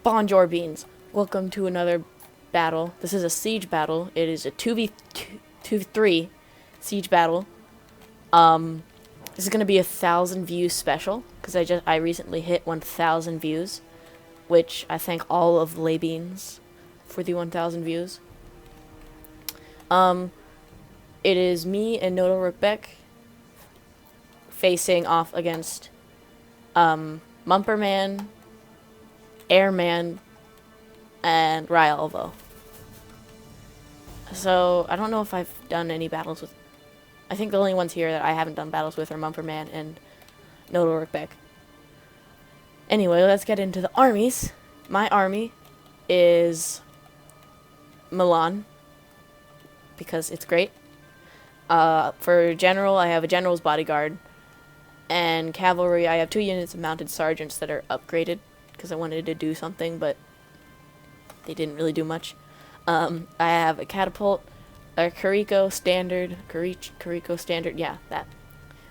Bonjour beans. Welcome to another battle. This is a siege battle. It is a 2v3 siege battle. This is gonna be 1,000 views special because I recently hit 1,000 views, which I thank all of Beans for the 1,000 views. It is me and Noto Rookbeck facing off against Mumperman, Airman, and Ryalvo. So, I don't know if I've done any battles with... I think the only ones here that I haven't done battles with are Mumperman and Noto Rookbeck. Anyway, let's get into the armies. My army is Milan, because it's great. For general, I have a general's bodyguard. And cavalry, I have 2 units of mounted sergeants that are upgraded, because I wanted to do something, but they didn't really do much. I have a catapult, a Kuriko standard, yeah, that.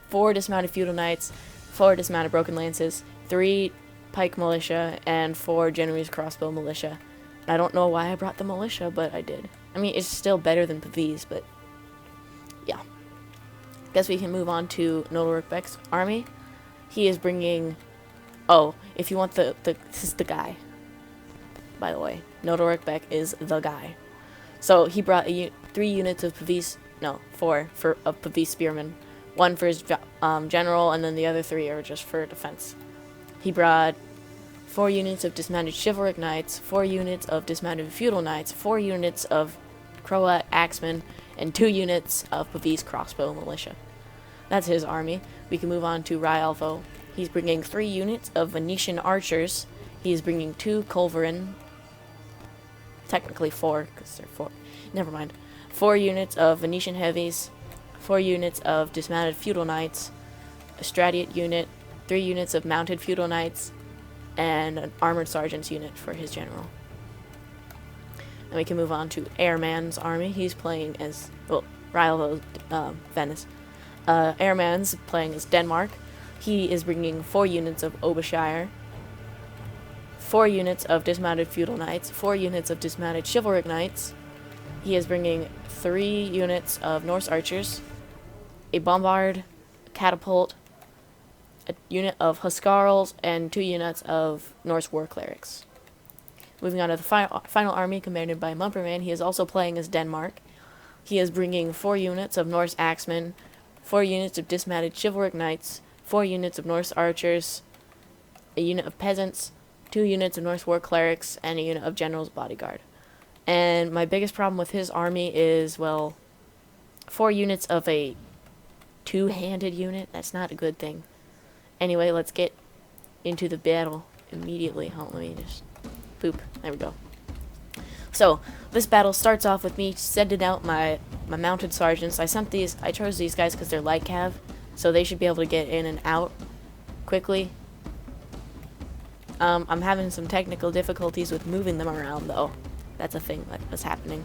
4 dismounted feudal knights, 4 dismounted broken lances, 3 pike militia, and 4 Genoese crossbow militia. I don't know why I brought the militia, but I did. I mean, it's still better than Pavese, but yeah. Guess we can move on to Noto Rookbeck's army. He is bringing... Oh, if you want this is the guy. By the way, Noto Rookbeck is the guy. So he brought 3 units of Pavese... No, 4 of Pavese spearmen. 1 for his general, and then the other 3 are just for defense. He brought 4 units of dismounted chivalric knights, 4 units of dismounted feudal knights, 4 units of Croat axemen, and 2 units of Pavese crossbow militia. That's his army. We can move on to Ryalvo. He's bringing 3 units of Venetian archers. He's bringing 2 Culverin. Technically 4, because they're 4. Never mind. 4 units of Venetian heavies, 4 units of dismounted feudal knights, a Stratiot unit, 3 units of mounted feudal knights, and an armored sergeant's unit for his general. And we can move on to Airman's army. He's playing as, well, Ryalvo's Venice. Airman's playing as Denmark. He is bringing 4 units of Obishire, 4 units of dismounted feudal knights, 4 units of dismounted chivalric knights. He is bringing 3 units of Norse archers, a bombard, a catapult, a unit of Huscarls, and 2 units of Norse war clerics. Moving on to the final army, commanded by Mumperman. He is also playing as Denmark. He is bringing 4 units of Norse axemen, 4 units of dismounted chivalric knights, 4 units of Norse archers, a unit of peasants, 2 units of Norse war clerics, and a unit of general's bodyguard. And my biggest problem with his army is, well, 4 units of a 2-handed unit. That's not a good thing. Anyway, let's get into the battle immediately. Let me just... Boop. There we go. So, this battle starts off with me sending out my mounted sergeants. I chose these guys because they're light cav, so they should be able to get in and out quickly. I'm having some technical difficulties with moving them around, though. That's a thing that was happening.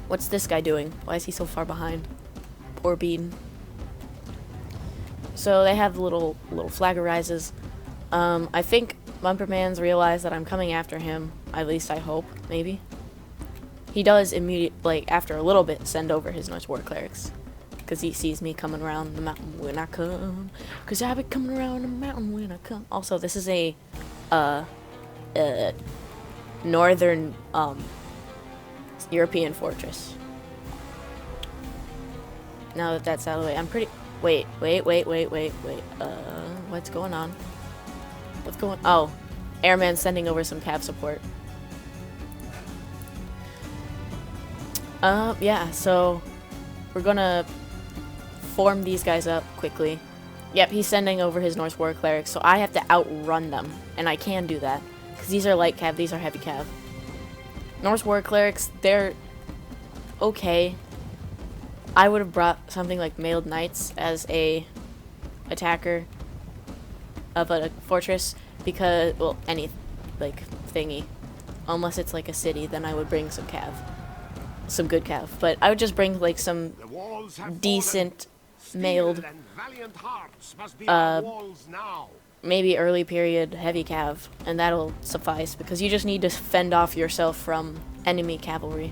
What's this guy doing? Why is he so far behind? Poor Bean. So they have little flag arises. I think Mumperman's realized that I'm coming after him. At least I hope, maybe. He does after a little bit, send over his Norse war clerics. Because he sees me coming around the mountain when I come. Because I be coming around the mountain when I come. Also, this is a, northern, European fortress. Now that that's out of the way, I'm pretty... Wait. What's going on? Oh, Airman's sending over some cav support. Yeah, so we're gonna form these guys up quickly. Yep, he's sending over his Norse war clerics, so I have to outrun them, and I can do that, because these are light cav, these are heavy cav. Norse war clerics, they're okay. I would have brought something like mailed knights as a attacker of a fortress, because, well, any, thingy. Unless it's like a city, then I would bring some cav. Some good cav. But I would just bring, some decent mailed maybe early period heavy cav, and that'll suffice because you just need to fend off yourself from enemy cavalry.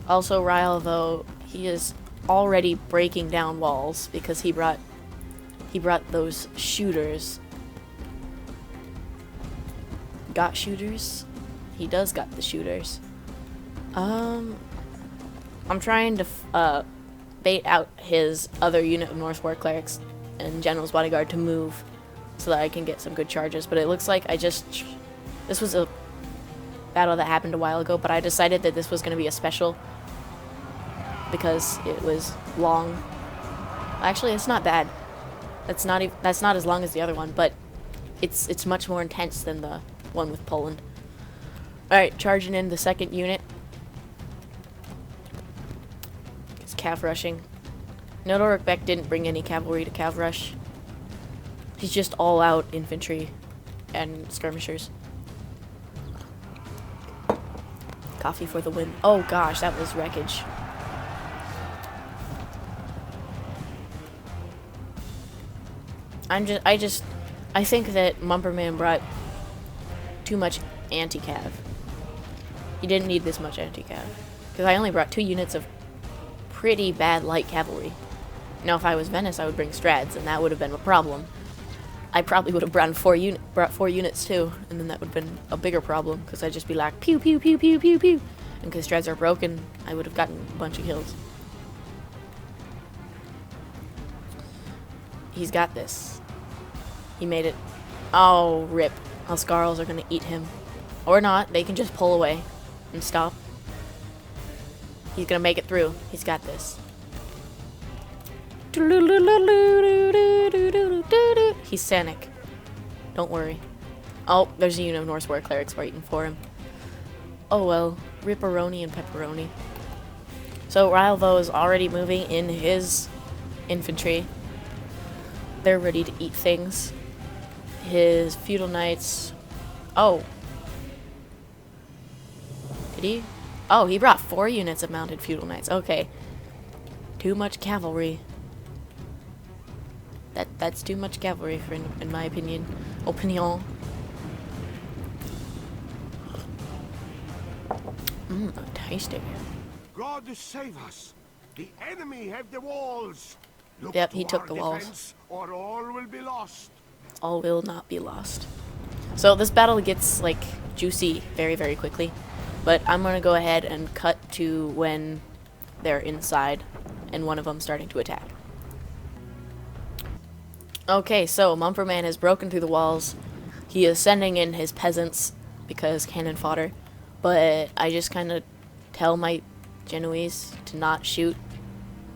Also, Ryle, though, he is already breaking down walls because he brought those shooters. Got shooters? He does got the shooters. I'm trying to bait out his other unit of North War clerics and General's Bodyguard to move so that I can get some good charges, but it looks like this was a battle that happened a while ago, but I decided that this was going to be a special because it was long. Actually, it's not bad. That's not as long as the other one, but it's much more intense than the one with Poland. Alright, charging in the second unit. It's cav rushing. Nodoric Beck didn't bring any cavalry to cav rush. He's just all out infantry and skirmishers. Coffee for the win. Oh gosh, that was wreckage. I think that Mumperman brought too much anti-cav. He didn't need this much anti-cav. Because I only brought 2 units of pretty bad light cavalry. Now if I was Venice, I would bring Strads, and that would have been a problem. I probably would have brought 4 units too, and then that would have been a bigger problem, because I'd just be like, pew, pew, pew, pew, pew, pew. And because Strads are broken, I would have gotten a bunch of kills. He's got this. He made it. Oh, rip. Huskarls are gonna eat him. Or not, they can just pull away and stop. He's gonna make it through. He's got this. He's Sanic. Don't worry. Oh, there's a unit of North War clerics waiting for him. Oh well, ripperoni and pepperoni. So Ryle, though, is already moving in his infantry. They're ready to eat things. His feudal knights. Oh. Did he? Oh, he brought 4 units of mounted feudal knights. Okay. Too much cavalry. That's too much cavalry, in my opinion. Opinion. Tasty. God save us! The enemy have the walls. Look, yep, he took the walls. Or all will be lost. All will not be lost. So this battle gets like juicy very, very quickly. But I'm gonna go ahead and cut to when they're inside and one of them starting to attack. Okay, so Mumperman has broken through the walls. He is sending in his peasants because cannon fodder. But I just kind of tell my Genoese to not shoot,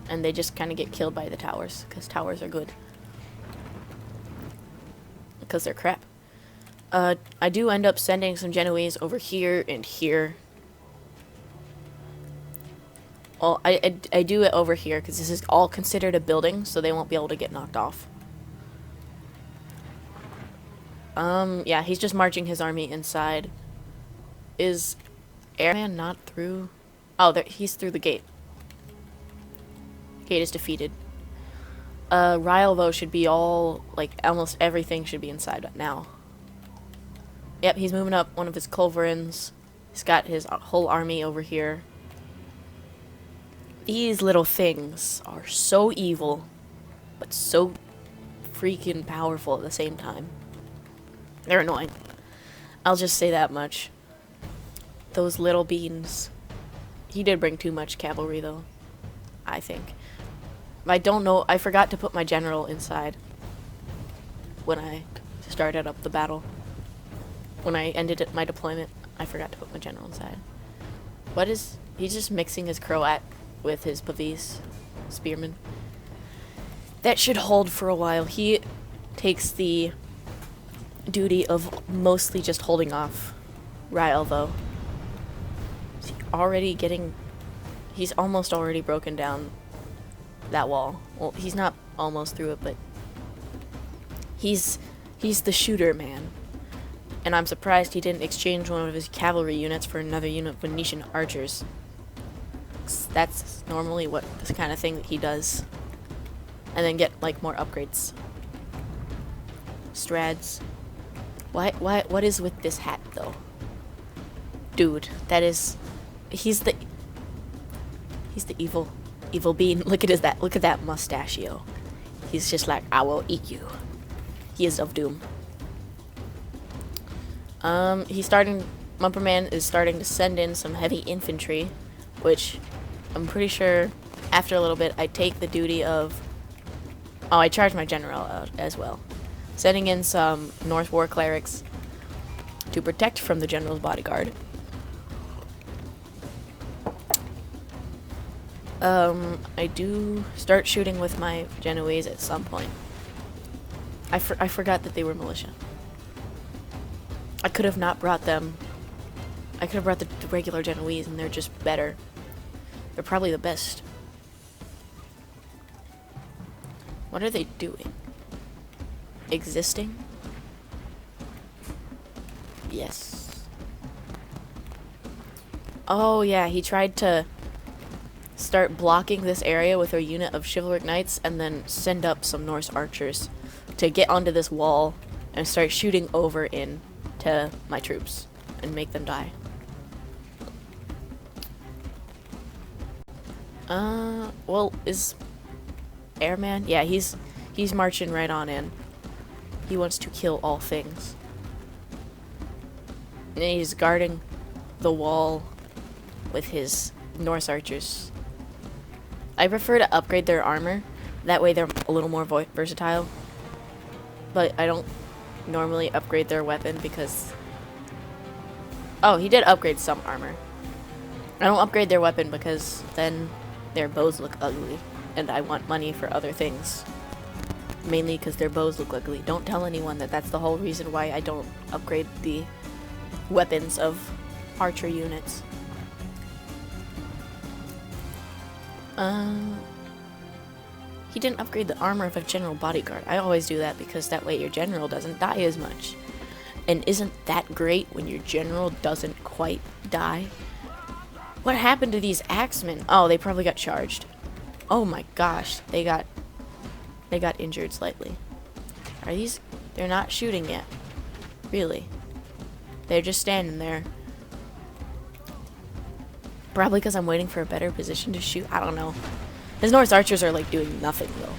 and they just kind of get killed by the towers because towers are good. Because they're crap. I do end up sending some Genoese over here and here. Well, I do it over here because this is all considered a building, so they won't be able to get knocked off. Yeah, he's just marching his army inside. Is Airman not through? Oh, he's through the gate. Gate is defeated. Ryle, though, should be all, like, almost everything should be inside now. Yep, he's moving up one of his culverins. He's got his whole army over here. These little things are so evil, but so freaking powerful at the same time. They're annoying. I'll just say that much. Those little beans. He did bring too much cavalry, though, I think. I don't know. I forgot to put my general inside when I started up the battle. When I ended my deployment, I forgot to put my general inside. What is... He's just mixing his Croat with his Pavis spearman. That should hold for a while. He takes the duty of mostly just holding off Ryle, though. Is he already getting... He's almost already broken down that wall. Well, he's not almost through it, but he's the shooter man. And I'm surprised he didn't exchange one of his cavalry units for another unit of Venetian archers. That's normally what this kind of thing that he does. And then get, like, more upgrades. Strads. What is with this hat, though? Dude, that is... He's the evil being. Look at that mustachio. He's just like, I will eat you. He is of doom. Mumperman is starting to send in some heavy infantry, which I'm pretty sure after a little bit I take the duty of... Oh, I charge my general out as well. Sending in some North War clerics to protect from the general's bodyguard. I do start shooting with my Genoese at some point. I forgot that they were militia. I could have not brought them. I could have brought the regular Genoese, and they're just better. They're probably the best. What are they doing? Existing? Yes. Oh yeah, he tried to start blocking this area with a unit of chivalric knights and then send up some Norse archers to get onto this wall and start shooting over in to my troops and make them die. Well, is Airman? Yeah, he's marching right on in. He wants to kill all things. And he's guarding the wall with his Norse archers. I prefer to upgrade their armor. That way they're a little more versatile. But I don't normally upgrade their weapon because... Oh, he did upgrade some armor. I don't upgrade their weapon because then their bows look ugly. And I want money for other things. Mainly because their bows look ugly. Don't tell anyone that that's the whole reason why I don't upgrade the weapons of archer units. He didn't upgrade the armor of a general bodyguard. I always do that because that way your general doesn't die as much. And isn't that great when your general doesn't quite die? What happened to these axemen? Oh, they probably got charged. Oh my gosh, they got injured slightly. Are these... They're not shooting yet. Really. They're just standing there. Probably because I'm waiting for a better position to shoot. I don't know. His Norse archers are like doing nothing though.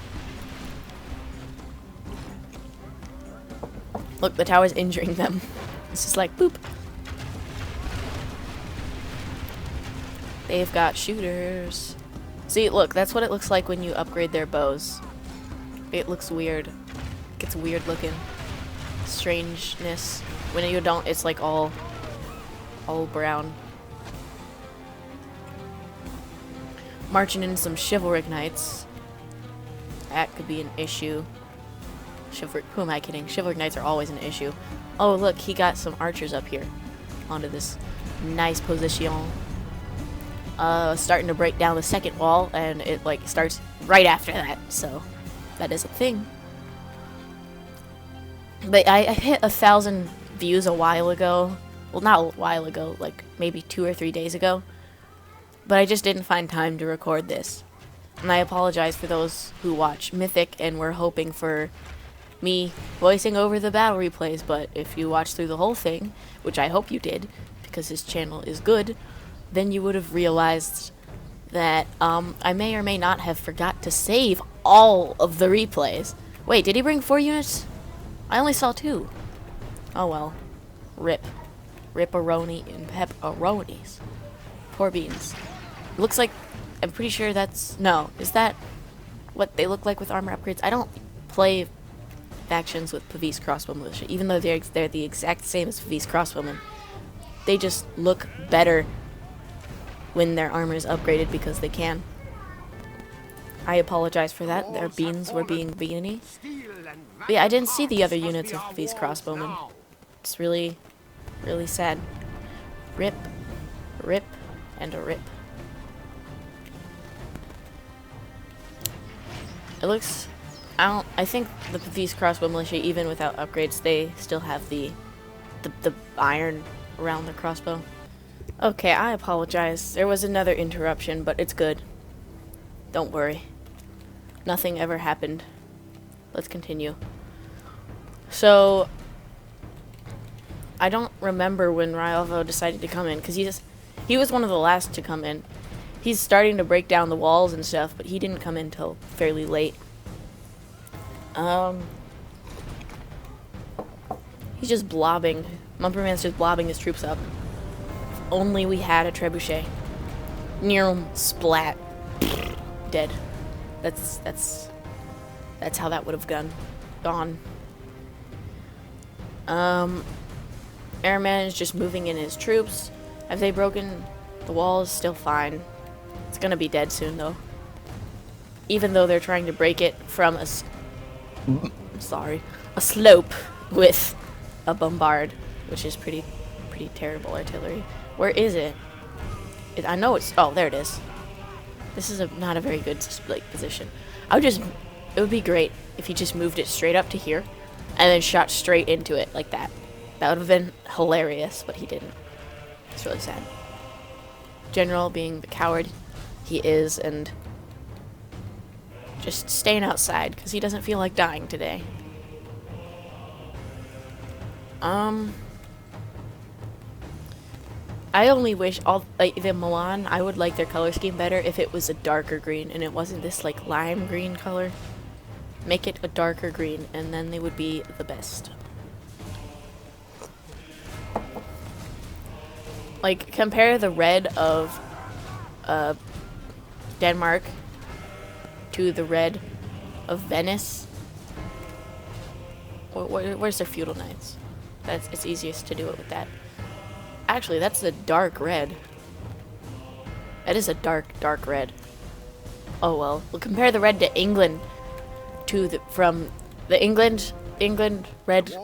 Look, the tower's injuring them. It's just like, boop. They've got shooters. See, look, that's what it looks like when you upgrade their bows. It looks weird. It gets weird looking. Strangeness. When you don't, it's like all brown. Marching in some chivalric knights. That could be an issue. Who am I kidding? Chivalric knights are always an issue. Oh, look, he got some archers up here onto this nice position. Starting to break down the second wall, and it like starts right after that. So that is a thing. But I hit 1,000 views a while ago. Well, not a while ago, like maybe 2 or 3 days ago. But I just didn't find time to record this. And I apologize for those who watch Mythic and were hoping for me voicing over the battle replays. But if you watched through the whole thing, which I hope you did, because his channel is good, then you would have realized that I may or may not have forgot to save all of the replays. Wait, did he bring 4 units? I only saw 2. Oh well. Rip. Ripperoni and pepperonis. Poor beans. Looks like, I'm pretty sure that's, no, is that what they look like with armor upgrades? I don't play factions with Pavis Crossbow Militia, even though they're the exact same as Pavis Crossbowmen. They just look better when their armor is upgraded because they can. I apologize for that. Their beans were being beany. But yeah, I didn't see the other units of these crossbowmen. It's really, really sad. Rip, rip, and a rip. It looks... I think these crossbow militia, even without upgrades, they still have the iron around the crossbow. Okay, I apologize. There was another interruption, but it's good. Don't worry. Nothing ever happened. Let's continue. So I don't remember when Ryalvo decided to come in, because he was one of the last to come in. He's starting to break down the walls and stuff, but he didn't come in till fairly late. He's just blobbing. Mumperman's just blobbing his troops up. If only we had a trebuchet. Near him, splat. Dead. That's how that would have gone. Airman is just moving in his troops. Have they broken the walls? Still fine. It's gonna be dead soon though. Even though they're trying to break it from a slope with a bombard, which is pretty terrible artillery. Where is it? I know it's, oh, there it is. This is not a very good position. It would be great if he just moved it straight up to here and then shot straight into it like that. That would have been hilarious, but he didn't. It's really sad. General being the coward he is and just staying outside because he doesn't feel like dying today. I only wish the Milan, I would like their color scheme better if it was a darker green and it wasn't this like lime green color. Make it a darker green and then they would be the best. Like, compare the red of Denmark to the red of Venice. Where's their feudal knights? It's easiest to do it with that. Actually, that's a dark red. That is a dark red. Oh well. We'll compare the red to England to from the England red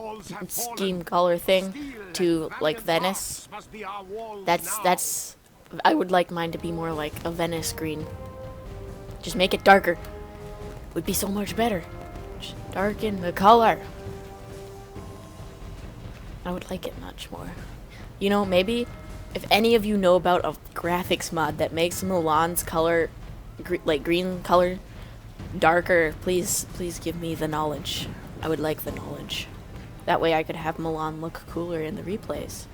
scheme color thing to like Venice. That's I would like mine to be more like a Venice green. Just make it darker. Would be so much better. Just darken the color. I would like it much more. You know, maybe if any of you know about a graphics mod that makes Milan's color like green color darker, please give me the knowledge. I would like the knowledge. That way I could have Milan look cooler in the replays.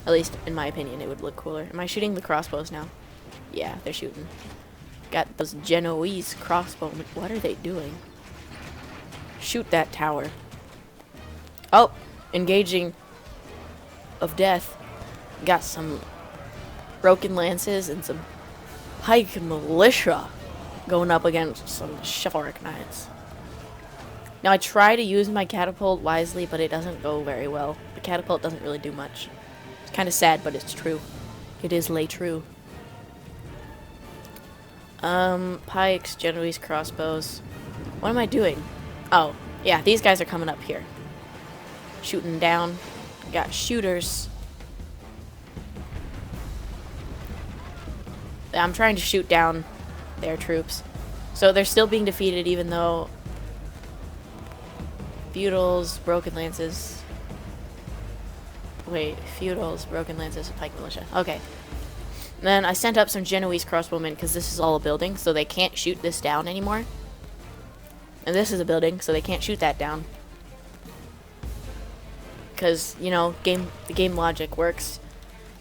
At least, in my opinion, it would look cooler. Am I shooting the crossbows now? Yeah, they're shooting. Got those Genoese crossbowmen. What are they doing? Shoot that tower. Oh, engaging of death. Got some broken lances and some pike militia going up against some chivalric knights. Now I try to use my catapult wisely, but it doesn't go very well. The catapult doesn't really do much. It's kind of sad, but it's true. It is lay true. Pikes, Genoese crossbows. What am I doing? Oh, yeah, these guys are coming up here. Shooting down. Got shooters. I'm trying to shoot down their troops. So they're still being defeated even though feudals, broken lances. Wait, feudals, broken lances, pike militia. Okay. Then I sent up some Genoese crossbowmen because this is all a building, so they can't shoot this down anymore. And this is a building, so they can't shoot that down. Because, you know, the game logic works.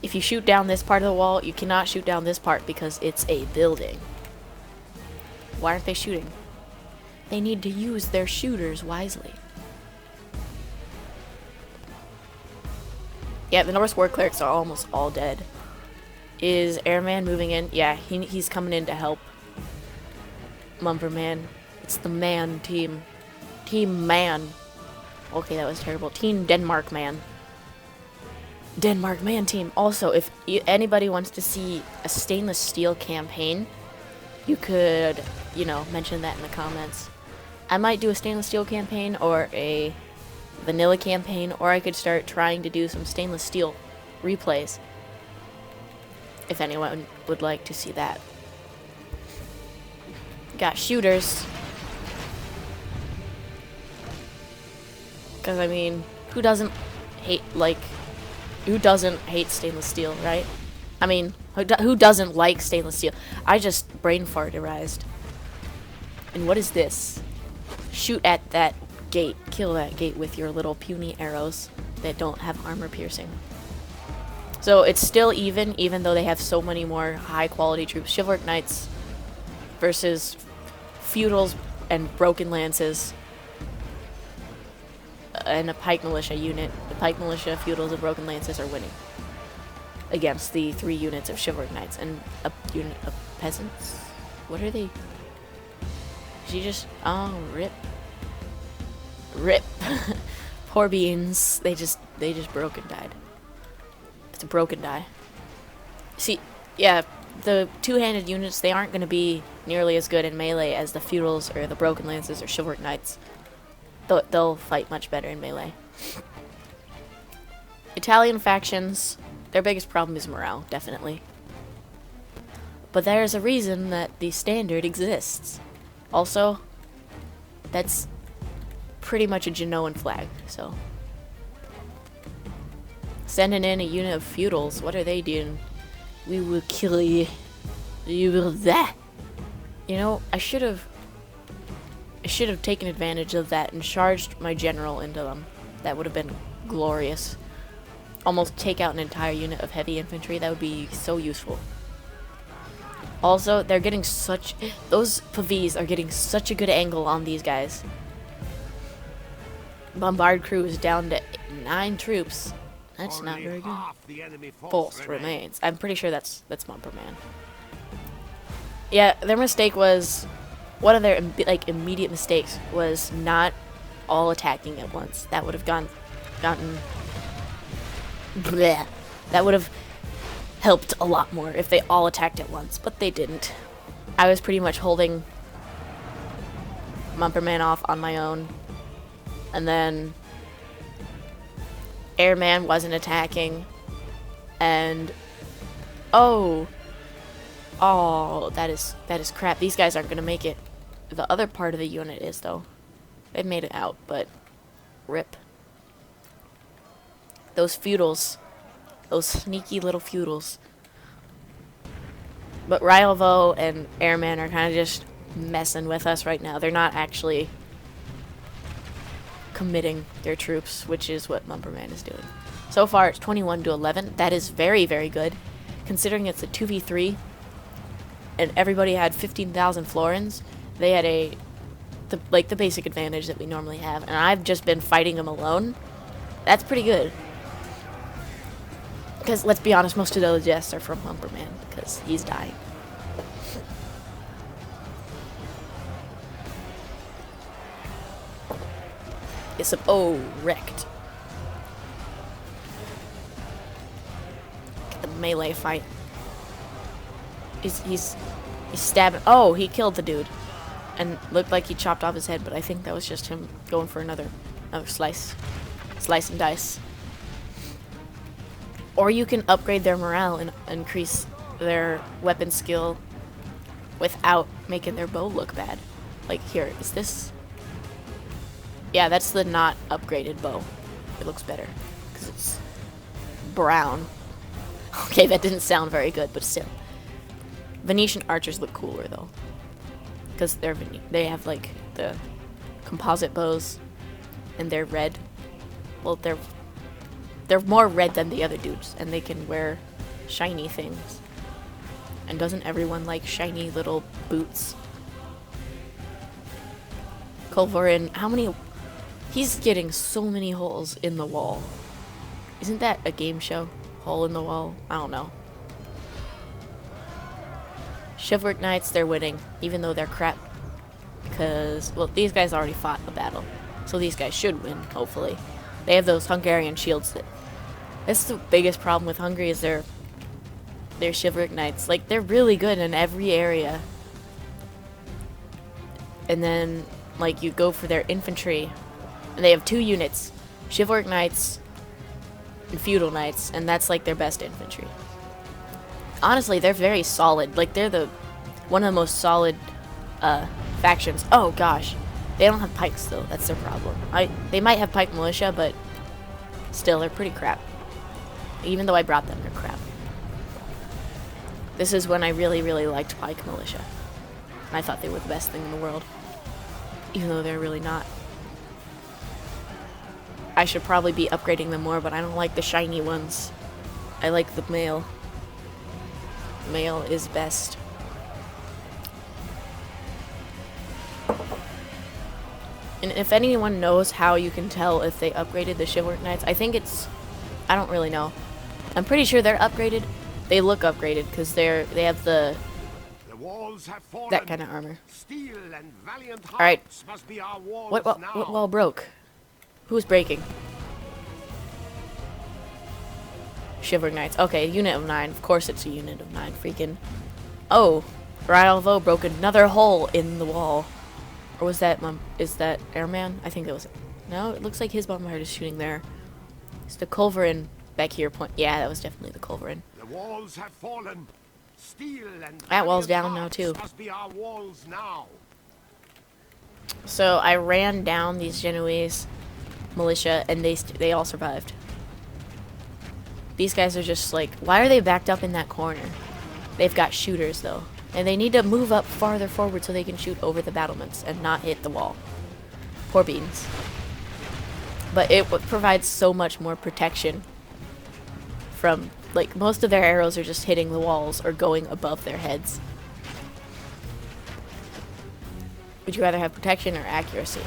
If you shoot down this part of the wall, you cannot shoot down this part because it's a building. Why aren't they shooting? They need to use their shooters wisely. Yeah, the Norse war clerics are almost all dead. Is Airman moving in? Yeah, he's coming in to help Mumperman. It's the man team. Team man. Okay, that was terrible. Team Denmark man. Denmark man team. Also, if anybody wants to see a stainless steel campaign, you could, you know, mention that in the comments. I might do a stainless steel campaign or a vanilla campaign, or I could start trying to do some stainless steel replays. If anyone would like to see that. Got shooters. Because, I mean, who doesn't hate stainless steel, right? I mean, who doesn't like stainless steel? I just brain farted. And what is this? shoot at that gate, kill that gate with your little puny arrows that don't have armor piercing. So it's still even though they have so many more high quality troops. Chivalric Knights versus Feudals and Broken Lances and a Pike Militia unit. The Pike Militia, Feudals, and Broken Lances are winning against the 3 units of Chivalric Knights and a unit of Peasants. What are they? She just... Oh, rip. Rip. Poor beans. They just broke and died. It's a broken die. See, yeah, the 2-handed units, they aren't going to be nearly as good in melee as the Feudals or the Broken Lances or Chivalric Knights. They'll fight much better in melee. Italian factions, their biggest problem is morale, definitely. But there's a reason that the standard exists. Also, that's pretty much a Genoan flag, so. Sending in a unit of Feudals, what are they doing? We will kill you. You will die. You know, I should have taken advantage of that and charged my general into them. That would have been glorious. Almost take out an entire unit of heavy infantry. That would be so useful. Also, they're getting those Pavis are getting such a good angle on these guys. Bombard crew is down to 9 troops. That's not very good. Force remains. I'm pretty sure that's Mumperman. Yeah, their mistake was, one of their immediate mistakes was not all attacking at once. That would have gotten bleh. That would have helped a lot more if they all attacked at once, but they didn't. I was pretty much holding Mumperman off on my own, and then Airman wasn't attacking, and oh, that is crap. These guys aren't gonna make it. The other part of the unit is, though. They've made it out, but rip. Those Feudals, those sneaky little Feudals. But Ryalvo and Airman are kind of just messing with us right now. They're not actually committing their troops, which is what Mumperman is doing. So far, it's 21 to 11. That is very, very good, considering it's a 2v3, and everybody had 15,000 florins. They had the basic advantage that we normally have, and I've just been fighting them alone. That's pretty good. Because, let's be honest, most of those deaths are from Mumperman, because he's dying. It's wrecked. Get the melee fight. He's stabbing. Oh, he killed the dude, and looked like he chopped off his head. But I think that was just him going for another slice and dice. Or you can upgrade their morale and increase their weapon skill without making their bow look bad. Like here, is this? Yeah, that's the not upgraded bow. It looks better because it's brown. Okay, that didn't sound very good, but still. Venetian archers look cooler though, because they have like the composite bows, and they're red. Well, they're more red than the other dudes, and they can wear shiny things. And doesn't everyone like shiny little boots? Kolvorin, how many? He's getting so many holes in the wall. Isn't that a game show? Hole in the wall? I don't know. Chivalric Knights, they're winning, even though they're crap. Because, well, these guys already fought a battle. So these guys should win, hopefully. They have those Hungarian shields that's the biggest problem with Hungary is their Chivalric Knights. Like, they're really good in every area. And then, like, you go for their infantry, and they have 2 units, Chivalric Knights and Feudal Knights, and that's like their best infantry. Honestly, they're very solid. Like, they're one of the most solid factions. Oh gosh, they don't have pikes though. That's their problem. They might have pike militia, but still, they're pretty crap. Even though I brought them, they're crap. This is when I really, really liked pike militia. I thought they were the best thing in the world. even though they're really not. I should probably be upgrading them more, but I don't like the shiny ones. I like the mail. Mail is best. And if anyone knows how you can tell if they upgraded the Chivalric Knights, I think it's... I don't really know. I'm pretty sure they're upgraded. They look upgraded because they have the walls have fallen. that kind of armor. Steel and valiant hearts All right. must be our walls What now. wall broke? Who's breaking? Chivalric Knights. Okay, unit of 9. Of course it's a unit of 9. Freaking. Oh, Ryalvo broke another hole in the wall. Or was that is that Airman? I think that was. No, it looks like his bombard is shooting there. It's the Culverin back here. Yeah, that was definitely the Culverin. The walls have fallen. Steel and That wall's valiant down now hearts too. Must be our walls now. So I ran down these Genoese militia, and they all survived. These guys are just like, why are they backed up in that corner? They've got shooters though, and they need to move up farther forward so they can shoot over the battlements and not hit the wall. Poor beans. But it provides so much more protection from, like, most of their arrows are just hitting the walls or going above their heads. Would you rather have protection or accuracy?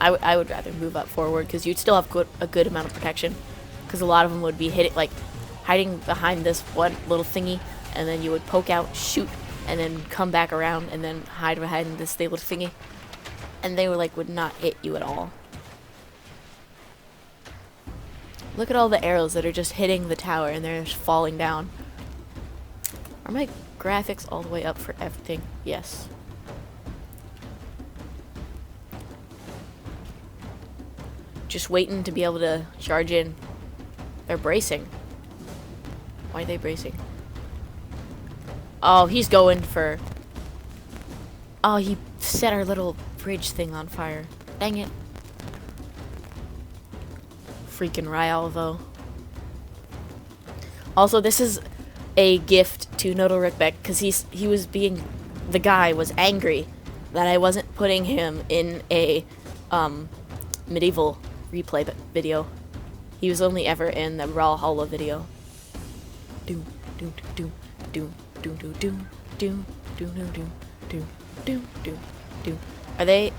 I would rather move up forward because you'd still have a good amount of protection. Because a lot of them would be hitting, like, hiding behind this one little thingy, and then you would poke out, shoot, and then come back around and then hide behind this little thingy. And they would not hit you at all. Look at all the arrows that are just hitting the tower and they're just falling down. Are my graphics all the way up for everything? Yes. Just waiting to be able to charge in. They're bracing. Why are they bracing? Oh, he's going for... Oh, he set our little bridge thing on fire. Dang it. Freaking Ryalvo. Also, this is a gift to Noto Rickbeck because the guy was angry that I wasn't putting him in a medieval replay video. He was only ever in the Brawlhalla video. Doom doom doom doom doom doom doom doom doom doom doom doom doom doom.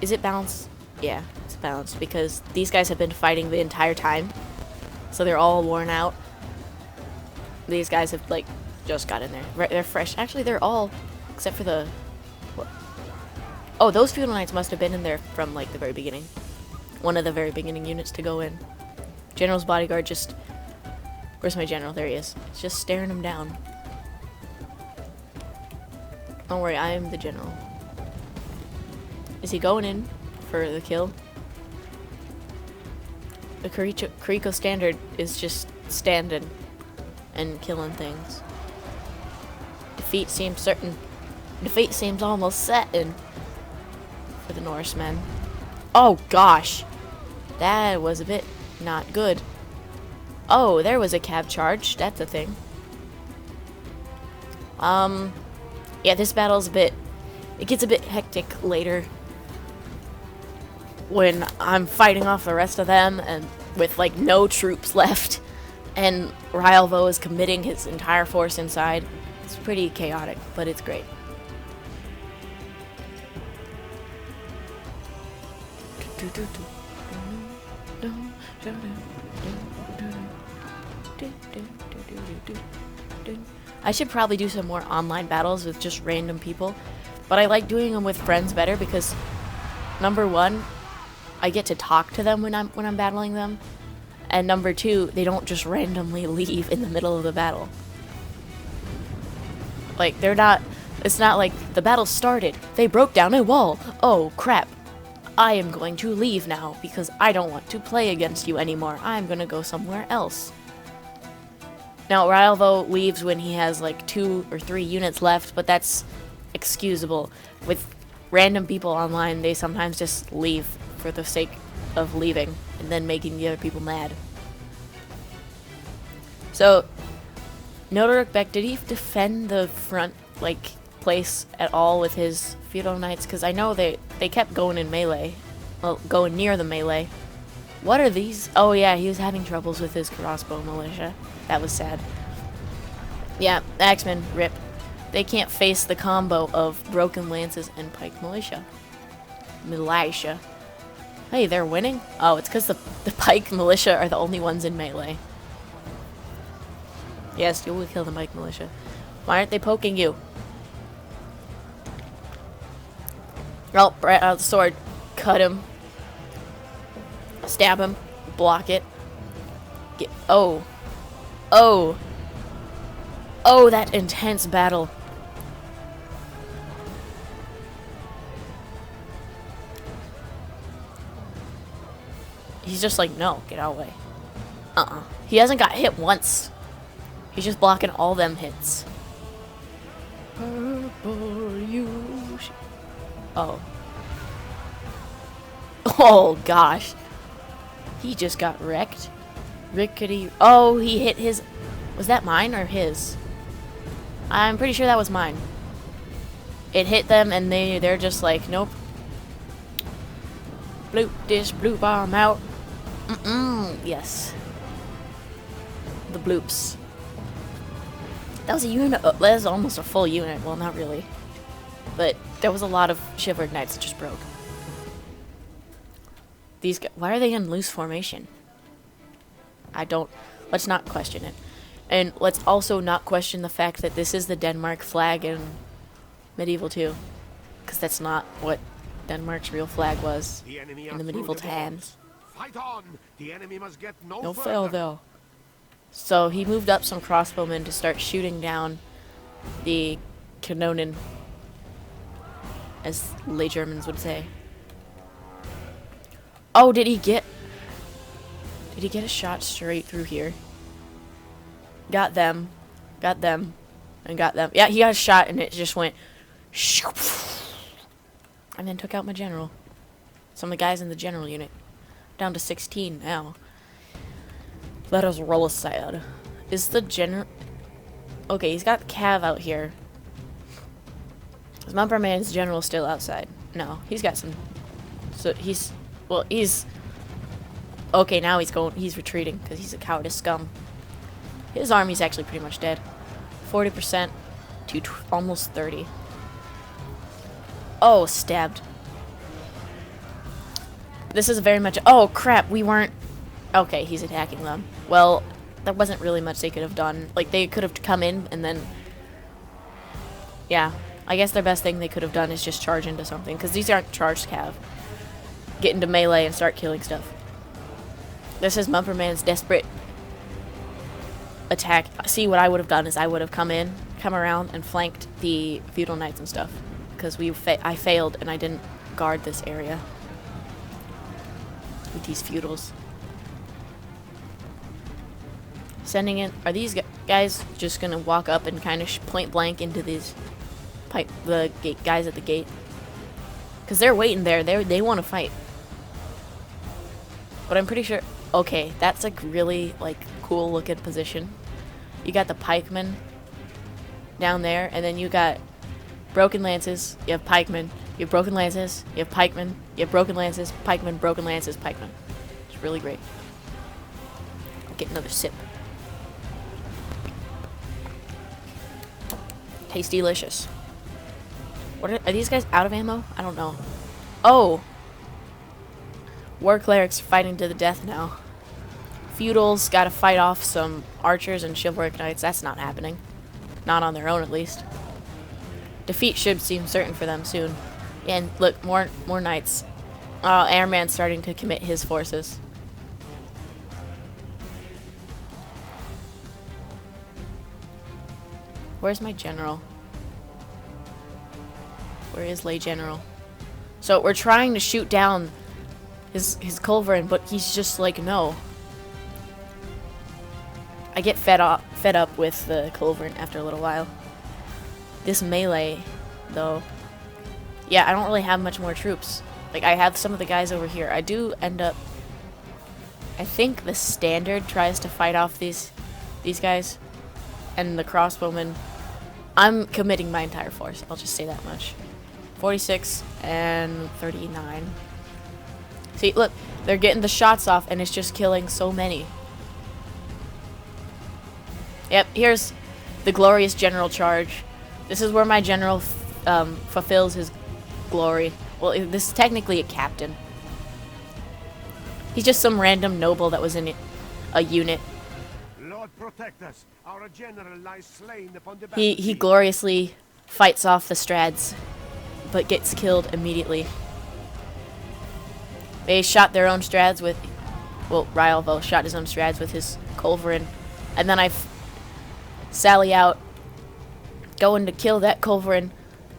Is it balanced? Yeah, it's balanced because these guys have been fighting the entire time. So they're all worn out. These guys have, like, just got in there. They're fresh. Actually, they're all, except for the... What? Oh, those Feudal Knights must have been in there from, like, the very beginning. One of the very beginning units to go in. General's bodyguard just... Where's my general? There he is. It's just staring him down. Don't worry, I am the general. Is he going in for the kill? The Kiriko standard is just standing and killing things. Defeat seems certain. Defeat seems almost certain for the Norsemen. Oh gosh, that was a bit not good. Oh, there was a cab charge. That's a thing. Yeah, this battle's it gets a bit hectic later when I'm fighting off the rest of them and with, like, no troops left and Ryalvo is committing his entire force inside. It's pretty chaotic, but it's great. I should probably do some more online battles with just random people, but I like doing them with friends better because, number one, I get to talk to them when I'm battling them, and number two, they don't just randomly leave in the middle of the battle. Like, it's not like the battle started, they broke down a wall, oh crap, I am going to leave now because I don't want to play against you anymore, I'm gonna go somewhere else. Now, Ryalvo leaves when he has like 2 or 3 units left, but that's excusable. With random people online, they sometimes just leave for the sake of leaving and then making the other people mad. So, Noto Rickbeck, did he defend the front, like, place at all with his feudal knights, because I know they kept going in melee. Well, going near the melee. What are these? Oh yeah, he was having troubles with his crossbow militia. That was sad. Yeah, Axemen, rip. They can't face the combo of broken lances and pike militia. Hey, they're winning? Oh, it's because the pike militia are the only ones in melee. Yes, you will kill the pike militia. Why aren't they poking you? Oh, right out of the sword. Cut him. Stab him. Block it. Oh. Oh. Oh, that intense battle. He's just like, no, get out of the way. He hasn't got hit once. He's just blocking all them hits. Oh. Oh, gosh. He just got wrecked. Rickety. Oh, he hit his... Was that mine or his? I'm pretty sure that was mine. It hit them and they're just like, nope. Bloop this blue bomb out. Yes. The bloops. That was a unit. That was almost a full unit. Well, not really. But there was a lot of Chivalric Knights that just broke. These guys, why are they in loose formation? Let's not question it. And let's also not question the fact that this is the Denmark flag in Medieval 2. Because that's not what Denmark's real flag was in the medieval times. Fight on. The enemy must get No fail though. So he moved up some crossbowmen to start shooting down the Kanonen, as lay Germans would say. Oh, did he get a shot straight through here? Got them, and got them. Yeah, he got a shot and it just went and then took out my general. Some of the guys in the general unit. Down to 16 now. Let us roll aside. Is the general... Okay, he's got Cav out here. Is Mumperman's general still outside? No, he's got some... So he's... Well, he's... Okay, now he's retreating because he's a cowardice scum. His army's actually pretty much dead. 40% to almost 30. Oh, stabbed. This is very much... Oh, crap, we weren't... Okay, he's attacking them. Well, there wasn't really much they could have done. Like, they could have come in and then... Yeah, I guess their best thing they could have done is just charge into something. Because these aren't charged cav. Get into melee and start killing stuff. This is Mumperman's desperate attack. See, what I would have done is I would have come around and flanked the feudal knights and stuff. Because I failed and I didn't guard this area. With these feudals. Sending in... Are these guys just gonna walk up and kind of point blank into these... the guys at the gate? Because they're waiting there. They want to fight. But I'm pretty sure... Okay, that's a really, like, cool looking position. You got the pikemen down there, and then you got broken lances, you have pikemen, you have broken lances, you have pikemen, you have broken lances, pikemen, broken lances, pikemen. It's really great. I'll get another sip. Tasty delicious. What are these guys out of ammo? I don't know. Oh! War clerics fighting to the death now. Feudals gotta fight off some archers and chivalric knights. That's not happening. Not on their own, at least. Defeat should seem certain for them soon. And look, more knights. Airman's starting to commit his forces. Where's my general? Where is Lay General? So we're trying to shoot down his culverin, but he's just like, no. I get fed up with the culverin after a little while. This melee, though. Yeah, I don't really have much more troops. Like, I have some of the guys over here. I do end up... I think the standard tries to fight off these guys. And the crossbowmen I'm committing my entire force. I'll just say that much. 46 and 39. See, look, they're getting the shots off, and it's just killing so many. Yep, here's the glorious general charge. This is where my general fulfills his glory. Well, this is technically a captain. He's just some random noble that was in a unit. Lord protect us. Our general lies slain upon the He battlefield. gloriously fights off the Strads, but gets killed immediately. They shot their own Strads with, well, Ryalvo shot his own Strads with his Culverin, and then I sally out, going to kill that Culverin,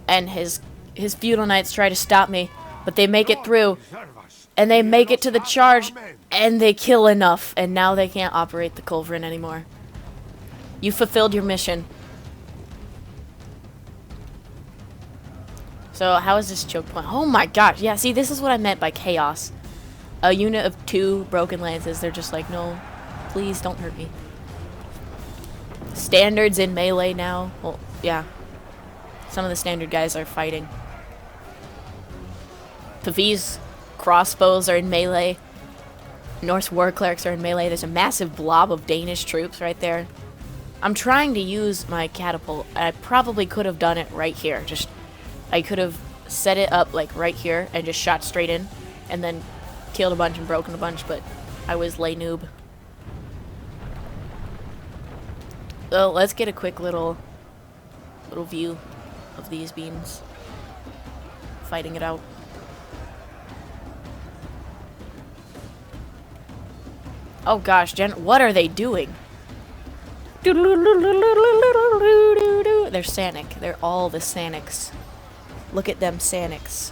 and his feudal knights try to stop me, but they make it through, Preserve us. and they We make have it to the lost half charge, our men. and they kill enough, and now they can't operate the Culverin anymore. You fulfilled your mission. So how is this choke point? Oh my gosh, yeah, see, this is what I meant by chaos. A unit of 2 broken lances, they're just like, no, please don't hurt me. Standards in melee now. Well, yeah. Some of the standard guys are fighting. Pavi's crossbows are in melee. Norse war clerics are in melee. There's a massive blob of Danish troops right there. I'm trying to use my catapult. I probably could have done it right here. I could have set it up like right here and just shot straight in and then killed a bunch and broken a bunch, but I was lay noob. So let's get a quick little view of these beams fighting it out. Oh gosh, what are they doing? They're Sanic. They're all the Sanics. Look at them Sanics.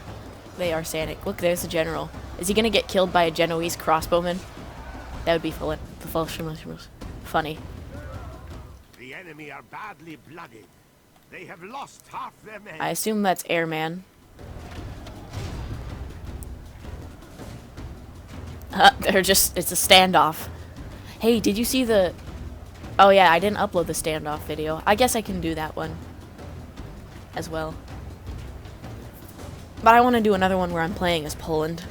They are Sanic. Look, there's the general. Is he gonna get killed by a Genoese crossbowman? That would be funny. The enemy are badly blooded. They have lost half their men. I assume that's Airman. It's a standoff. Hey, did you see the... Oh yeah, I didn't upload the standoff video. I guess I can do that one as well. But I want to do another one where I'm playing as Poland.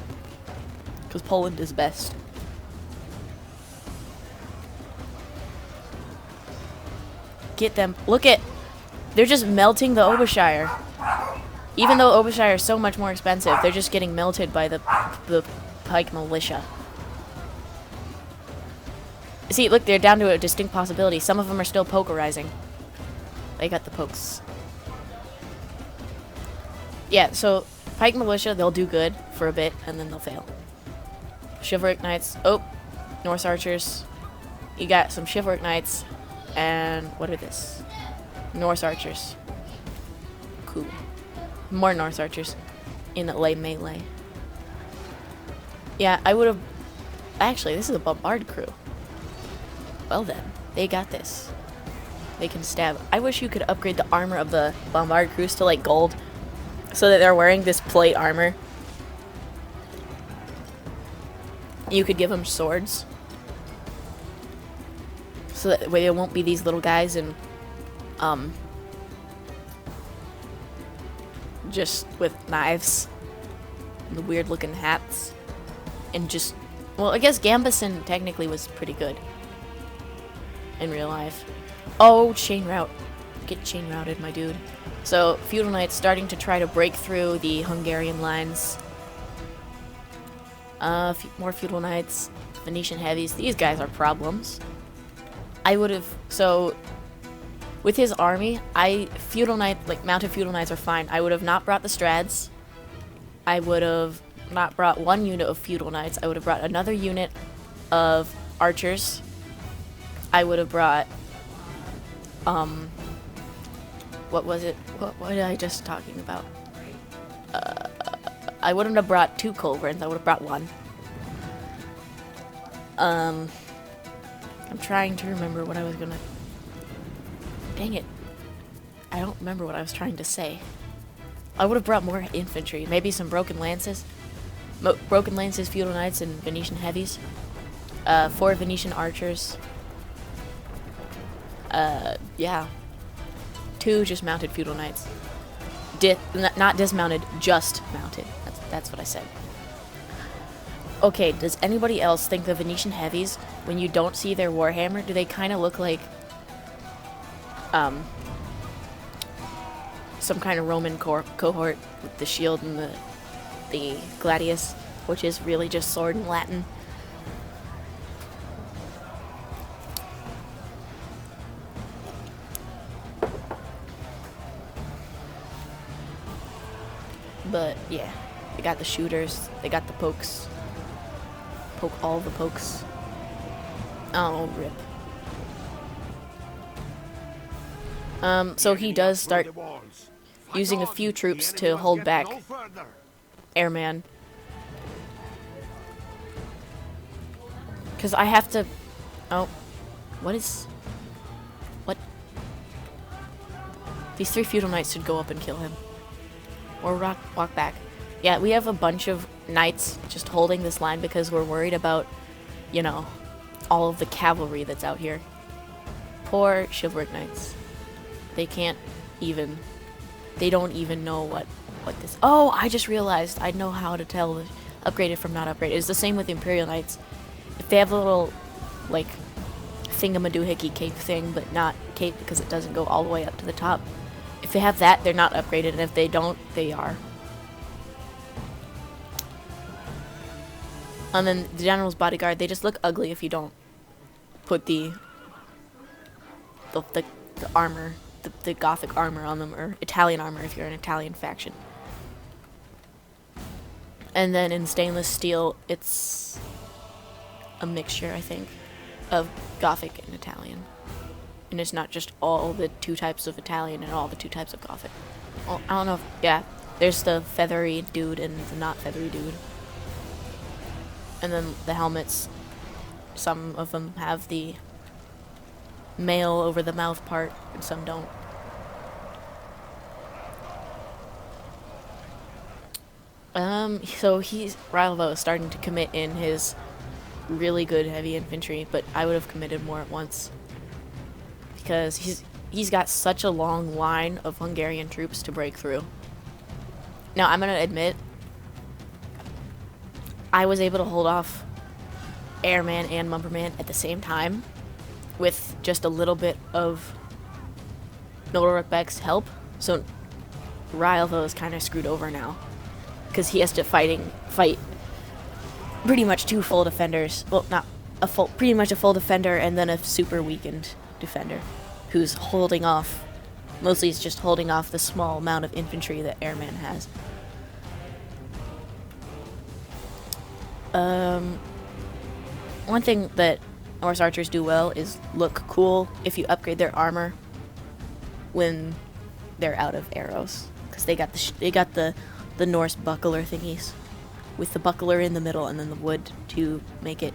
Because Poland is best. Get them. Look at... They're just melting the Obershire. Even though Obershire is so much more expensive, they're just getting melted by the Pike militia. See, look, they're down to a distinct possibility. Some of them are still pokerizing. They got the pokes. Yeah, so Pike militia, they'll do good for a bit, and then they'll fail. Chivalric Knights. Oh, Norse Archers. You got some Chivalric Knights, and what are this? Norse Archers. Cool. More Norse Archers in the lay melee. Yeah, I would have... Actually, this is a Bombard crew. Well then, they got this. They can stab. I wish you could upgrade the armor of the Bombard crews to like gold, so that they're wearing this plate armor. You could give them swords, so that way there won't be these little guys and just with knives and the weird looking hats and just, well, I guess Gambison technically was pretty good in real life. Oh, chain route. Get chain routed, my dude. So, Feudal Knights starting to try to break through the Hungarian lines. More Feudal Knights. Venetian Heavies. These guys are problems. I would have... So, with his army, Feudal Knights, like, mounted Feudal Knights are fine. I would have not brought the Strads. I would have not brought one unit of Feudal Knights. I would have brought another unit of Archers. I would have brought, what was it? What was I just talking about? I wouldn't have brought 2 Culverins. I would have brought 1. I'm trying to remember what I was gonna... Dang it. I don't remember what I was trying to say. I would have brought more infantry. Maybe some Broken Lances. Broken Lances, Feudal Knights, and Venetian Heavies. 4 Venetian Archers. Yeah. 2 just mounted feudal knights. Not dismounted, just mounted. That's what I said. Okay, does anybody else think the Venetian heavies, when you don't see their warhammer, do they kind of look like some kind of Roman cohort with the shield and the gladius, which is really just sword in Latin? But yeah, they got the shooters, they got the pokes. Poke all the pokes. Oh, rip. So he does start using a few troops to hold back Airman. Because I have to... Oh. What? These 3 feudal knights should go up and kill him. Or walk back. Yeah, we have a bunch of knights just holding this line because we're worried about, you know, all of the cavalry that's out here. Poor chivalric knights. They can't even... They don't even know what this... Oh, I just realized I know how to tell upgraded from not upgraded. It's the same with Imperial Knights. If they have a little, like, thingamadoohickey cape thing, but not cape because it doesn't go all the way up to the top. If they have that, they're not upgraded, and if they don't, they are. And then the General's Bodyguard, they just look ugly if you don't put the armor, the Gothic armor on them, or Italian armor if you're an Italian faction. And then in stainless steel, it's a mixture, I think, of Gothic and Italian. And it's not just all the 2 types of Italian and all the 2 types of Gothic. Well, I don't know if, yeah, there's the feathery dude and the not feathery dude. And then the helmets, some of them have the mail over the mouth part, and some don't. So Rylvo is starting to commit in his really good heavy infantry, but I would have committed more at once. Because he's got such a long line of Hungarian troops to break through. Now, I'm going to admit, I was able to hold off Airman and Mumperman at the same time with just a little bit of Nodorokbek's help. So Rylvo is kind of screwed over now because he has to fight pretty much 2 full defenders. Well, not a full, pretty much a full defender and then a super weakened defender who's holding off. Mostly it's just holding off the small amount of infantry that Airman has. One thing that Norse archers do well is look cool if you upgrade their armor when they're out of arrows, because they got the Norse buckler thingies with the buckler in the middle and then the wood to make it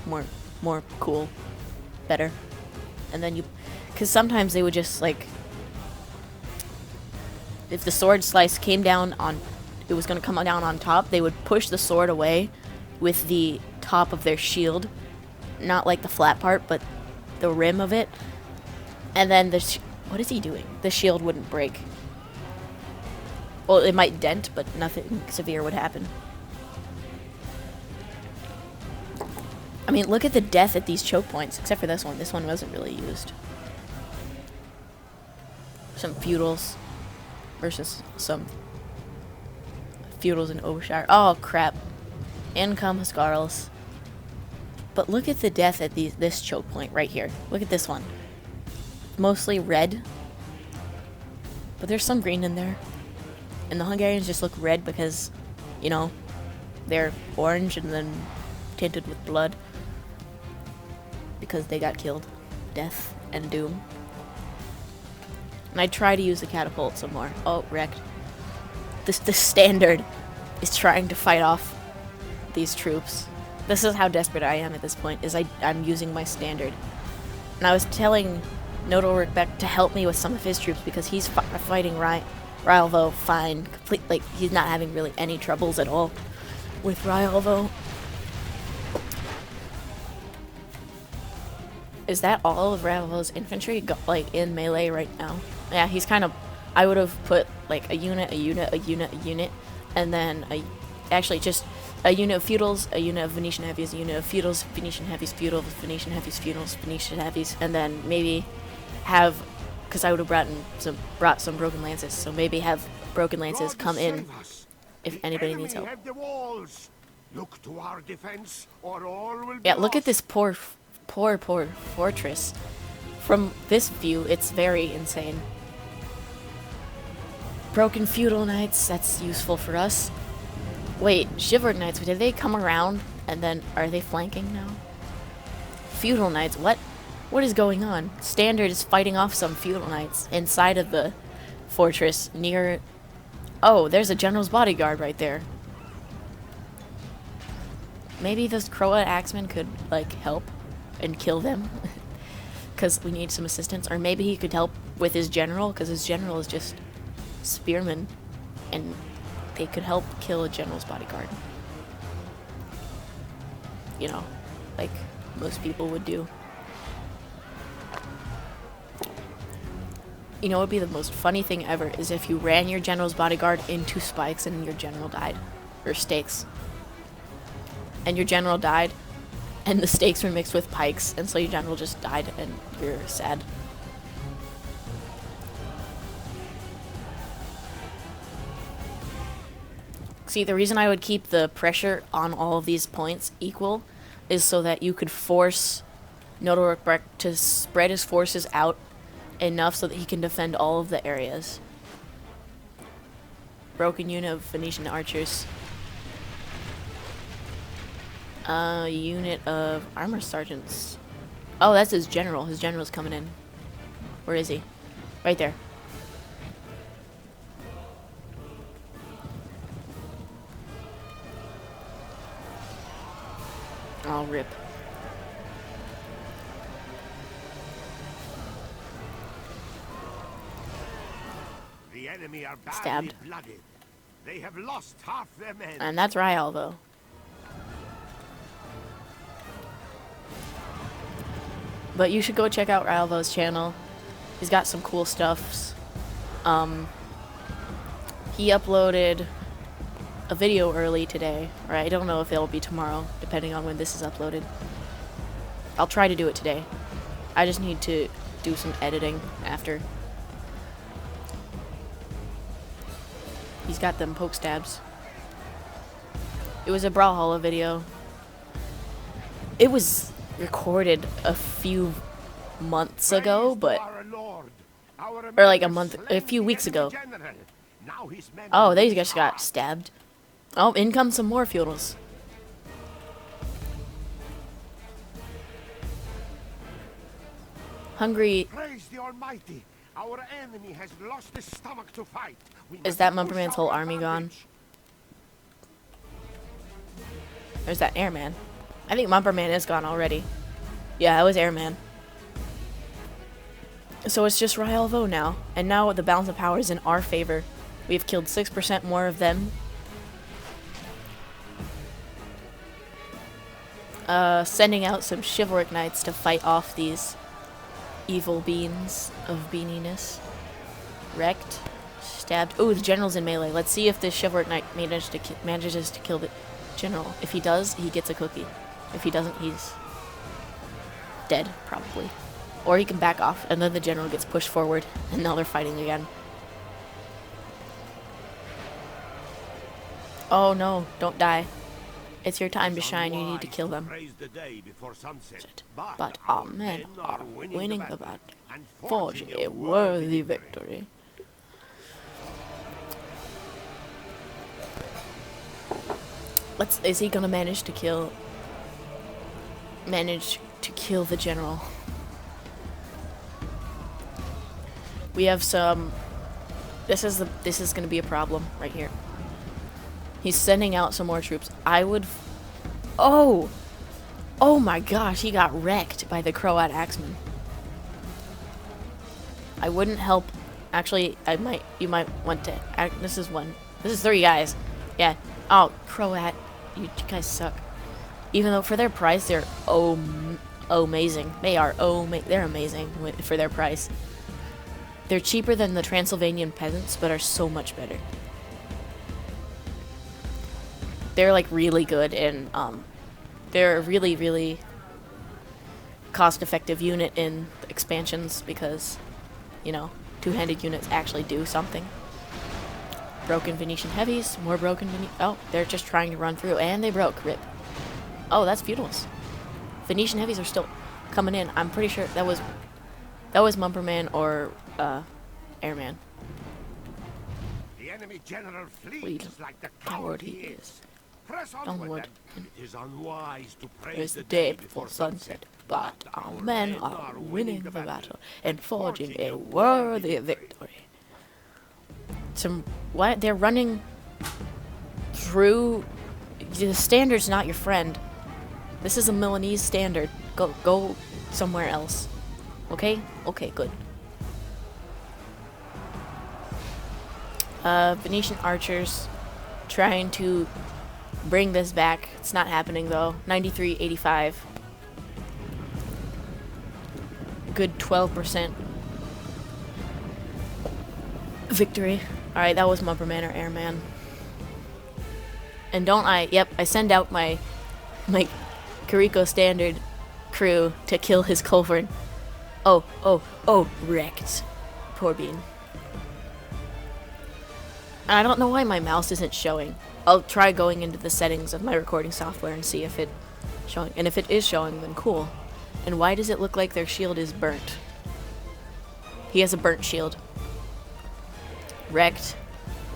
more cool, better. And then because sometimes they would just, like, if the sword slice came down on, it was going to come down on top, they would push the sword away with the top of their shield, not like the flat part, but the rim of it. And then what is he doing? The shield wouldn't break. Well, it might dent, but nothing severe would happen. I mean, look at the death at these choke points, except for this one. This one wasn't really used. Some feudals versus some feudals in Overshire. Oh, crap. In come Huscarls. But look at the death at this choke point right here. Look at this one. Mostly red. But there's some green in there. And the Hungarians just look red because, you know, they're orange and then tinted with blood. Because they got killed. Death and doom. And I try to use the catapult some more. Oh, wrecked. The standard is trying to fight off these troops. This is how desperate I am at this point, is I'm using my standard. And I was telling Nodorokbek to help me with some of his troops because he's fighting Rylvo fine. Like, he's not having really any troubles at all with Rylvo. Is that all of Ravel's infantry like in melee right now? Yeah, he's kind of. I would have put like a unit, a unit, a unit, a unit, and then actually just a unit of feudals, a unit of Venetian heavies, a unit of feudals, Venetian heavies, feudals, Venetian heavies, feudals, Venetian heavies, and then maybe have, because I would have brought some broken lances, so maybe have broken lances God come in save us. if The anybody enemy needs help. have the walls. Look to our defense, or all will be Yeah, look at lost. this poor fortress. From this view, it's very insane. Broken feudal knights, that's useful for us. Wait, chivalric knights, did they come around and then are they flanking now? Feudal knights, what? What is going on? Standard is fighting off some feudal knights inside of the fortress near... Oh, there's a general's bodyguard right there. Maybe those Croat axemen could, like, help and kill them. Because we need some assistance. Or maybe he could help with his general, because his general is just spearmen. And they could help kill a general's bodyguard. You know, like most people would do. You know what would be the most funny thing ever is if you ran your general's bodyguard into spikes and your general died. Or stakes. And your general died, and the stakes were mixed with pikes, and so your general just died, and you're sad. See, the reason I would keep the pressure on all of these points equal is so that you could force Nodorok to spread his forces out enough so that he can defend all of the areas. Broken unit of Venetian archers. Unit of armor sergeants. Oh, that's his general. His general's coming in. Where is he? Right there. Oh, rip. The enemy are badly Stabbed. blooded. They have lost half their men. And that's Ryal, though. But you should go check out Ralvo's channel. He's got some cool stuffs. He uploaded a video early today. Or I don't know if it'll be tomorrow, depending on when this is uploaded. I'll try to do it today. I just need to do some editing after. He's got them poke stabs. It was a Brawlhalla video. It was recorded a few months ago, but or like a few weeks ago. Oh, they just got stabbed. Oh, in come some more feudals. Hungry. Praise the Almighty. Our enemy has lost his stomach to fight. Is that Mumperman's whole army gone? There's that airman. I think Mumperman is gone already. Yeah, that was airman. So it's just Ryalvo now. And now the balance of power is in our favor. We've killed 6% more of them. Sending out some chivalric knights to fight off these evil beings of beaniness. Wrecked. Stabbed. Oh, the general's in melee. Let's see if this chivalric knight manages to kill the general. If he does, he gets a cookie. If he doesn't, he's dead, probably. Or he can back off, and then the general gets pushed forward, and now they're fighting again. Oh no, don't die. It's your time to shine, you need to kill them. But our men are winning the battle and forging a worthy victory. Is he gonna manage to kill the general? We have some. This is gonna be a problem right here. He's sending out some more troops. I would. Oh my gosh, he got wrecked by the Croat axemen. I wouldn't help. Actually, you might want to. This is 3 guys. Yeah. Oh, Croat, you guys suck. Even though for their price they're amazing. They are they're amazing for their price. They're cheaper than the Transylvanian peasants, but are so much better. They're like really good, and they're a really, really cost-effective unit in expansions because, you know, two-handed units actually do something. Broken Venetian heavies, more broken oh, they're just trying to run through, and they broke. Rip. Oh, that's feudals. Venetian heavies are still coming in. I'm pretty sure that was Mumperman or Airman. The enemy general Lead. flees like the coward he is. Press Onward. then. It is unwise to There's praise the day before sunset, but our men are winning the battle and forging a worthy victory. What? They're running through. The standard's not your friend. This is a Milanese standard. Go somewhere else. Okay? Okay, good. Venetian archers trying to bring this back. It's not happening though. 93-85. Good 12% victory. Alright, that was Mumperman or Airman. And I send out my Kariko standard crew to kill his culverin. Oh, wrecked. Poor bean. And I don't know why my mouse isn't showing. I'll try going into the settings of my recording software and see if it's showing. And if it is showing, then cool. And why does it look like their shield is burnt? He has a burnt shield. Wrecked.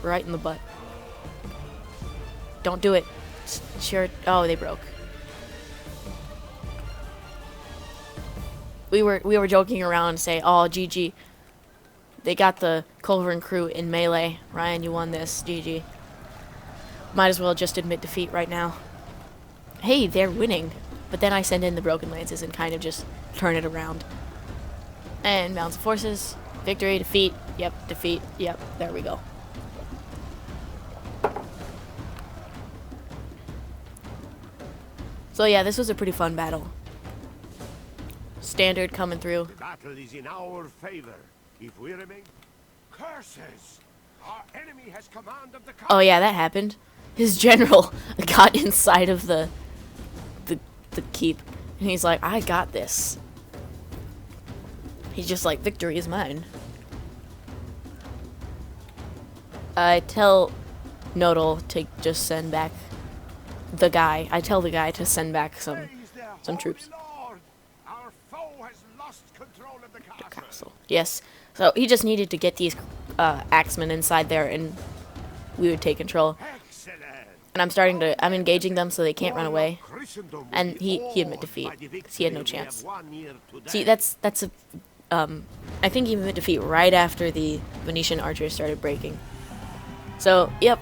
Right in the butt. Don't do it. Sure. Oh, they broke. We were joking around and say, oh, GG. They got the Culverin crew in melee. Ryan, you won this. GG. Might as well just admit defeat right now. Hey, they're winning. But then I send in the Broken Lances and kind of just turn it around. And balance of forces. Victory, defeat. Yep, defeat. Yep, there we go. So yeah, this was a pretty fun battle. Standard coming through. The battle is in our favor. If we remain... Curses! Our enemy has command of the Oh yeah, that happened. His general got inside of the keep, and he's like, I got this. He's just like, victory is mine. I tell Nodal to just send back the guy. I tell the guy to send back some troops. Lord. Our foe has lost control of the castle. Yes. So he just needed to get these axemen inside there, and we would take control. Excellent. And I'm engaging them so they can't run away. And he admit defeat, because he had no chance. See, that's a I think he admit defeat right after the Venetian archers started breaking. So, yep,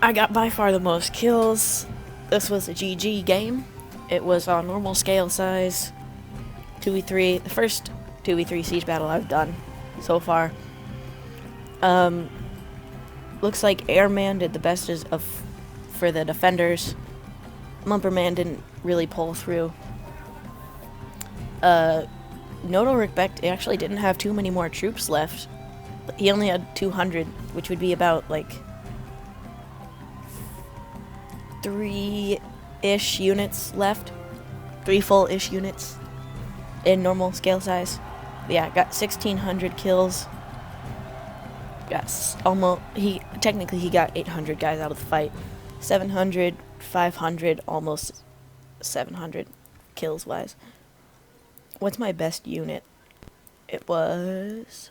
I got by far the most kills. This was a GG game. It was on normal scale size, 2v3, the first 2v3 siege battle I've done so far. Looks like Airman did the best for the defenders. Mumperman didn't really pull through. Nodal Rikbeck actually didn't have too many more troops left. He only had 200, which would be about like 3-ish units left. 3 full-ish units in normal scale size. Yeah, got 1,600 kills. Yes, technically he got 800 guys out of the fight. 700, 500, almost 700 kills wise. What's my best unit? It was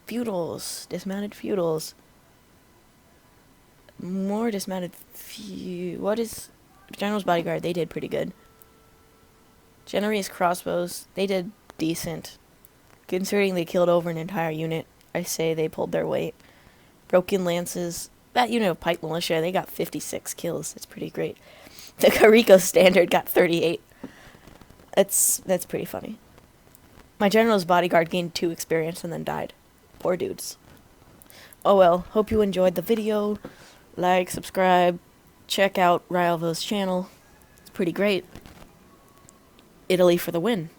feudals, dismounted feudals. More dismounted what is General's Bodyguard? They did pretty good. General's crossbows, they did decent. Considering they killed over an entire unit, I say they pulled their weight. Broken Lances, that unit of Pike Militia, they got 56 kills. That's pretty great. The Kariko Standard got 38. That's pretty funny. My General's Bodyguard gained 2 experience and then died. Poor dudes. Oh well, hope you enjoyed the video. Like, subscribe, check out Ryalvo's channel. It's pretty great. Italy for the win.